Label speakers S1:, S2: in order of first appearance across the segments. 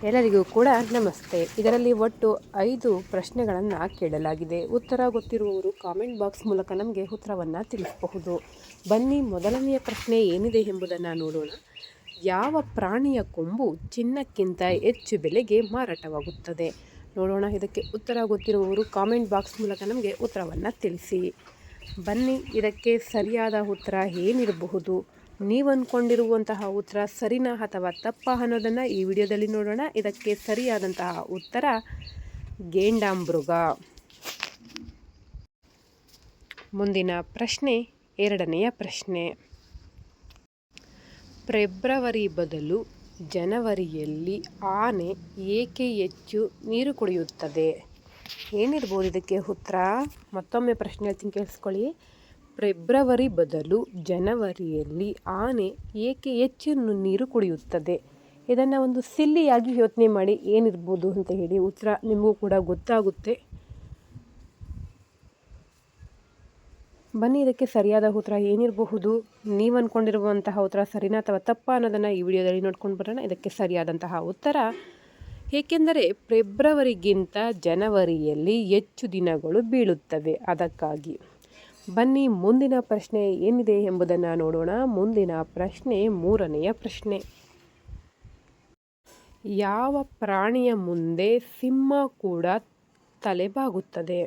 S1: ಎಲ್ಲರಿಗೂ ಕೂಡ ನಮಸ್ತೆ. ಇದರಲ್ಲಿ ಒಟ್ಟು 5 ಪ್ರಶ್ನೆಗಳನ್ನು ಕೇಳಲಾಗಿದೆ. ಉತ್ತರ ಗೊತ್ತಿರುವವರು ಕಾಮೆಂಟ್ ಬಾಕ್ಸ್ ಮೂಲಕ ನಮಗೆ ಉತ್ತರವನ್ನು ತಿಳಿಸಬಹುದು. ಬನ್ನಿ, ಮೊದಲನೆಯ ಪ್ರಶ್ನೆ ಏನಿದೆ ಎಂಬುದನ್ನು ನೋಡೋಣ. ಯಾವ ಪ್ರಾಣಿಯ ಕೊಂಬು ಚಿನ್ನಕ್ಕಿಂತ ಹೆಚ್ಚು ಬೆಲೆಗೆ ಮಾರಾಟವಾಗುತ್ತದೆ? ನೋಡೋಣ. ಇದಕ್ಕೆ ಉತ್ತರ ಗೊತ್ತಿರುವವರು ಕಾಮೆಂಟ್ ಬಾಕ್ಸ್ ಮೂಲಕ ನಮಗೆ ಉತ್ತರವನ್ನು ತಿಳಿಸಿ. ಬನ್ನಿ, ಇದಕ್ಕೆ ಸರಿಯಾದ ಉತ್ತರ ಏನಿರಬಹುದು? ನೀವು ಅಂದ್ಕೊಂಡಿರುವಂತಹ ಉತ್ತರ ಸರಿನಾ ಅಥವಾ ತಪ್ಪಾ ಅನ್ನೋದನ್ನು ಈ ವಿಡಿಯೋದಲ್ಲಿ ನೋಡೋಣ. ಇದಕ್ಕೆ ಸರಿಯಾದಂತಹ ಉತ್ತರ ಗೇಂಡಾಮೃಗ. ಮುಂದಿನ ಪ್ರಶ್ನೆ, ಎರಡನೆಯ ಪ್ರಶ್ನೆ. ಫೆಬ್ರವರಿ ಬದಲು ಜನವರಿಯಲ್ಲಿ ಆನೆ ಏಕೆ ಹೆಚ್ಚು ನೀರು ಕುಡಿಯುತ್ತದೆ? ಏನಿರ್ಬೋದು ಇದಕ್ಕೆ ಉತ್ತರ? ಮತ್ತೊಮ್ಮೆ ಪ್ರಶ್ನೆ ಹೇಳ್ತೀನಿ, ಕೇಳಿಸ್ಕೊಳ್ಳಿ. ಫೆಬ್ರವರಿ ಬದಲು ಜನವರಿಯಲ್ಲಿ ಆನೆ ಏಕೆ ಹೆಚ್ಚು ನೀರು ಕುಡಿಯುತ್ತದೆ? ಇದನ್ನು ಒಂದು ಸಿಲ್ಲಿಯಾಗಿ ಯೋಚನೆ ಮಾಡಿ ಏನಿರ್ಬೋದು ಅಂತ ಹೇಳಿ. ಉತ್ತರ ನಿಮಗೂ ಕೂಡ ಗೊತ್ತಾಗುತ್ತೆ. ಬನ್ನಿ, ಇದಕ್ಕೆ ಸರಿಯಾದ ಉತ್ತರ ಏನಿರಬಹುದು? ನೀವು ಅಂದ್ಕೊಂಡಿರುವಂತಹ ಉತ್ತರ ಸರಿನಾ ಅಥವಾ ತಪ್ಪಾ ಅನ್ನೋದನ್ನು ಈ ವಿಡಿಯೋದಲ್ಲಿ ನೋಡ್ಕೊಂಡು ಬರೋಣ. ಇದಕ್ಕೆ ಸರಿಯಾದಂತಹ ಉತ್ತರ, ಏಕೆಂದರೆ ಫೆಬ್ರವರಿಗಿಂತ ಜನವರಿಯಲ್ಲಿ ಹೆಚ್ಚು ದಿನಗಳು ಬೀಳುತ್ತವೆ, ಅದಕ್ಕಾಗಿ. ಬನ್ನಿ, ಮುಂದಿನ ಪ್ರಶ್ನೆ ಏನಿದೆ ಎಂಬುದನ್ನು ನೋಡೋಣ. ಮುಂದಿನ ಪ್ರಶ್ನೆ, ಮೂರನೆಯ ಪ್ರಶ್ನೆ. ಯಾವ ಪ್ರಾಣಿಯ ಮುಂದೆ ಸಿಂಹ ಕೂಡ ತಲೆಬಾಗುತ್ತದೆ?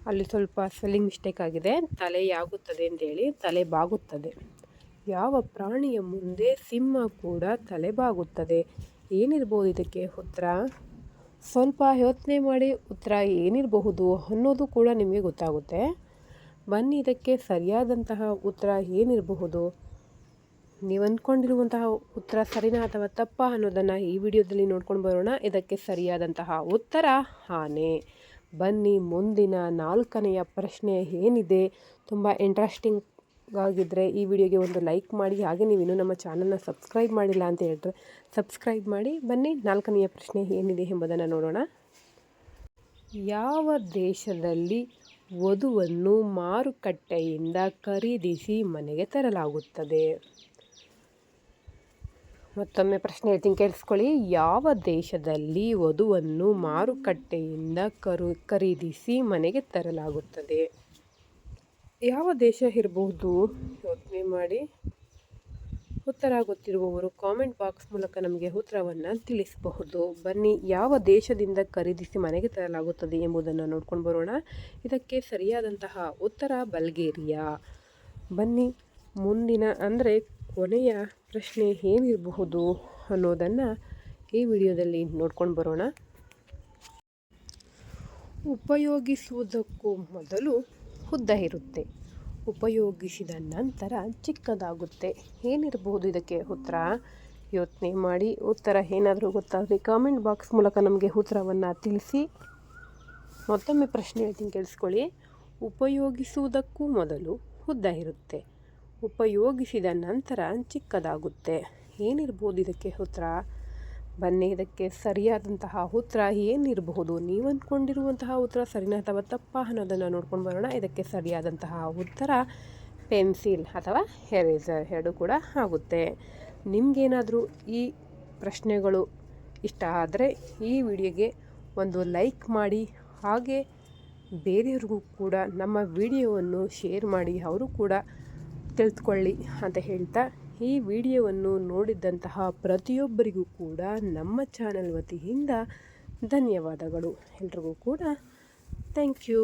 S1: ಅಲ್ಲಿ ಸ್ವಲ್ಪ ಸ್ಪೆಲ್ಲಿಂಗ್ ಮಿಸ್ಟೇಕ್ ಆಗಿದೆ. ತಲೆಯಾಗುತ್ತದೆ ಅಂತೇಳಿ ತಲೆಬಾಗುತ್ತದೆ. ಯಾವ ಪ್ರಾಣಿಯ ಮುಂದೆ ಸಿಂಹ ಕೂಡ ತಲೆಬಾಗುತ್ತದೆ? ಏನಿರ್ಬೋದು ಇದಕ್ಕೆ ಉತ್ತರ? ಸ್ವಲ್ಪ ಯೋಚನೆ ಮಾಡಿ ಉತ್ತರ ಏನಿರಬಹುದು ಅನ್ನೋದು ಕೂಡ ನಿಮಗೆ ಗೊತ್ತಾಗುತ್ತೆ. ಬನ್ನಿ, ಇದಕ್ಕೆ ಸರಿಯಾದಂತಹ ಉತ್ತರ ಏನಿರಬಹುದು? ನೀವು ಅಂದ್ಕೊಂಡಿರುವಂತಹ ಉತ್ತರ ಸರಿನಾ ಅಥವಾ ತಪ್ಪಾ ಅನ್ನೋದನ್ನು ಈ ವಿಡಿಯೋದಲ್ಲಿ ನೋಡ್ಕೊಂಡು ಬರೋಣ. ಇದಕ್ಕೆ ಸರಿಯಾದಂತಹ ಉತ್ತರ ಆನೆ. ಬನ್ನಿ, ಮುಂದಿನ ನಾಲ್ಕನೆಯ ಪ್ರಶ್ನೆ ಏನಿದೆ? ತುಂಬ ಇಂಟ್ರೆಸ್ಟಿಂಗ್ ಆಗಿದ್ದರೆ ಈ ವಿಡಿಯೋಗೆ ಒಂದು ಲೈಕ್ ಮಾಡಿ. ಹಾಗೆ ನೀವು ಇನ್ನೂ ನಮ್ಮ ಚಾನಲ್ನ ಸಬ್ಸ್ಕ್ರೈಬ್ ಮಾಡಿಲ್ಲ ಅಂತ ಹೇಳಿದ್ರೆ ಸಬ್ಸ್ಕ್ರೈಬ್ ಮಾಡಿ. ಬನ್ನಿ, ನಾಲ್ಕನೆಯ ಪ್ರಶ್ನೆ ಏನಿದೆ ಎಂಬುದನ್ನು ನೋಡೋಣ. ಯಾವ ದೇಶದಲ್ಲಿ ವಧುವನ್ನು ಮಾರುಕಟ್ಟೆಯಿಂದ ಖರೀದಿಸಿ ಮನೆಗೆ ತರಲಾಗುತ್ತದೆ? ಮತ್ತೊಮ್ಮೆ ಪ್ರಶ್ನೆ ಹೇಳ್ತೀನಿ, ಕೇಳಿಸ್ಕೊಳ್ಳಿ. ಯಾವ ದೇಶದಲ್ಲಿ ವಧುವನ್ನು ಮಾರುಕಟ್ಟೆಯಿಂದ ಖರೀದಿಸಿ ಮನೆಗೆ ತರಲಾಗುತ್ತದೆ? ಯಾವ ದೇಶ ಇರಬಹುದು? ಯೋಚನೆ ಮಾಡಿ. ಉತ್ತರ ಗೊತ್ತಿರುವವರು ಕಾಮೆಂಟ್ ಬಾಕ್ಸ್ ಮೂಲಕ ನಮಗೆ ಉತ್ತರವನ್ನು ತಿಳಿಸಬಹುದು. ಬನ್ನಿ, ಯಾವ ದೇಶದಿಂದ ಖರೀದಿಸಿ ಮನೆಗೆ ತರಲಾಗುತ್ತದೆ ಎಂಬುದನ್ನು ನೋಡ್ಕೊಂಡು ಬರೋಣ. ಇದಕ್ಕೆ ಸರಿಯಾದಂತಹ ಉತ್ತರ ಬಲ್ಗೇರಿಯಾ. ಬನ್ನಿ, ಮುಂದಿನ ಅಂದರೆ ಕೊನೆಯ ಪ್ರಶ್ನೆ ಏನಿರಬಹುದು ಅನ್ನೋದನ್ನು ಈ ವಿಡಿಯೋದಲ್ಲಿ ನೋಡ್ಕೊಂಡು ಬರೋಣ. ಉಪಯೋಗಿಸುವುದಕ್ಕೂ ಮೊದಲು ಉದ್ದ ಇರುತ್ತೆ, ಉಪಯೋಗಿಸಿದ ನಂತರ ಚಿಕ್ಕದಾಗುತ್ತೆ. ಏನಿರಬಹುದು ಇದಕ್ಕೆ ಉತ್ತರ? ಯೋಚನೆ ಮಾಡಿ. ಉತ್ತರ ಏನಾದರೂ ಗೊತ್ತಾದರೆ ಕಾಮೆಂಟ್ ಬಾಕ್ಸ್ ಮೂಲಕ ನಮಗೆ ಉತ್ತರವನ್ನು ತಿಳಿಸಿ. ಮತ್ತೊಮ್ಮೆ ಪ್ರಶ್ನೆ ಹೇಳ್ತೀನಿ, ಕೇಳಿಸ್ಕೊಳ್ಳಿ. ಉಪಯೋಗಿಸುವುದಕ್ಕೂ ಮೊದಲು ಉದ್ದ ಇರುತ್ತೆ, ಉಪಯೋಗಿಸಿದ ನಂತರ ಚಿಕ್ಕದಾಗುತ್ತೆ. ಏನಿರ್ಬೋದು ಇದಕ್ಕೆ ಉತ್ತರ? ಬನ್ನಿ, ಇದಕ್ಕೆ ಸರಿಯಾದಂತಹ ಉತ್ತರ ಏನಿರಬಹುದು? ನೀವು ಅಂದ್ಕೊಂಡಿರುವಂತಹ ಉತ್ತರ ಸರಿನಾ ಅಥವಾ ತಪ್ಪಾ ಅನ್ನೋದನ್ನು ನೋಡ್ಕೊಂಡು ಬರೋಣ. ಇದಕ್ಕೆ ಸರಿಯಾದಂತಹ ಉತ್ತರ ಪೆನ್ಸಿಲ್ ಅಥವಾ ಎರೇಸರ್, ಎರಡೂ ಕೂಡ ಆಗುತ್ತೆ. ನಿಮಗೇನಾದರೂ ಈ ಪ್ರಶ್ನೆಗಳು ಇಷ್ಟ ಆದರೆ ಈ ವಿಡಿಯೋಗೆ ಒಂದು ಲೈಕ್ ಮಾಡಿ. ಹಾಗೆ ಬೇರೆಯವ್ರಿಗೂ ಕೂಡ ನಮ್ಮ ವಿಡಿಯೋವನ್ನು ಶೇರ್ ಮಾಡಿ, ಅವರು ಕೂಡ ತಿಳಿದುಕೊಳ್ಳಿ ಅಂತ ಹೇಳ್ತಾ, ಈ ವಿಡಿಯೋವನ್ನು ನೋಡಿದಂತಹ ಪ್ರತಿಯೊಬ್ಬರಿಗೂ ಕೂಡ ನಮ್ಮ ಚಾನಲ್ ವತಿಯಿಂದ ಧನ್ಯವಾದಗಳು. ಎಲ್ರಿಗೂ ಕೂಡ ಥ್ಯಾಂಕ್ ಯು.